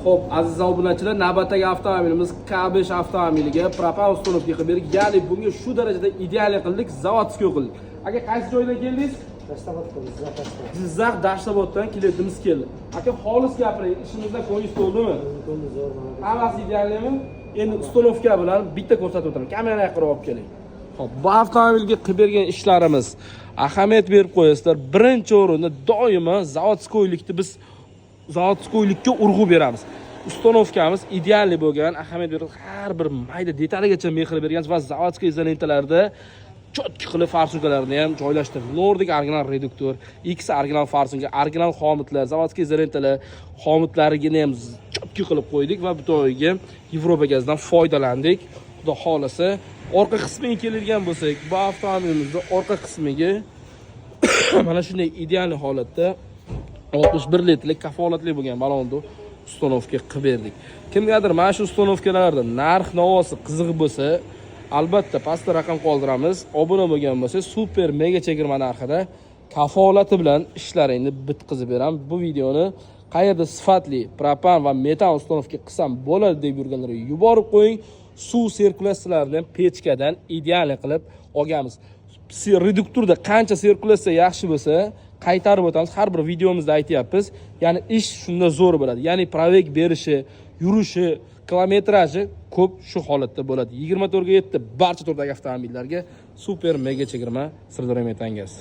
Xo'p, aziz obunachilar, navbatdagi avtomobilimiz K5 avtomobiliga propan ustunovka qilib berdik. Ya'ni bunga shu darajada ideal qildik, zavodskiy qildik. Aka, qaysi joydan keldingiz? Jizzax Dashtoboddan kelyapmiz keldi. Aka, xolis gapiring, ishimizdan ko'nglingiz to'ldimi? Hammasi idealmi? Endi ustunovka bilan bitta ko'rsatib o'tiraman. Kamerani yaqinroq olib keling. Xo'p, bu avtomobilga qilib bergan ishlarimiz ahamiyat berib qo'yasizlar. Birinchi o'rinda doimo zavodskoylikni biz zavodskoylikka urg'u beramiz. Ustunovkamiz ideal bo'lgan, ahamiyat berib har bir mayda detaligacha mehr berganmiz va zavodskiy izolentalarda chotki qilib farsunkalarni ham joylashtirdik. Nordic original reduktor, X original farsunka, original xomitlar, zavodskiy izolentalar xomitlarini ham chotki qilib qo'ydik va bu to'yiga Yevropa gazidan foydalandik. Xudo xolasa, orqa qismiga keladigan bo'lsak, bu avtomobilimizning orqa qismiga mana shunday ideal holatda 61 litrlik kafolatli bo'lgan balonni ustunovka qilib berdik. Kimgadir mana shu ustunovkalarda narx-navosi qiziq bo'lsa, albatta pastda raqam qoldiramiz. Obuna bo'lgan bo'lsa, super mega chegirma narxida kafolati bilan ishlaringni bitkazib beramiz. Bu videoni qayerda sifatli propan va metan ustunovka qilsam bo'ladi deb yurganlar yuborib qo'ying. Suv sirkulyatsiyalarini ham pechkadan ideal qilib olganmiz. Reduktorda qancha sirkulyatsiya yaxshi bo'lsa, qaytarib o'tamiz. Har bir videomizda aytyapmiz. Ya'ni ish shunda zo'r bo'ladi. Ya'ni provek berishi, yurishi, kilometraji ko'p shu holatda bo'ladi. 24 ga 7 barcha turdagi avtomobillarga super mega chegirma Sirdaryo Metan Gaz.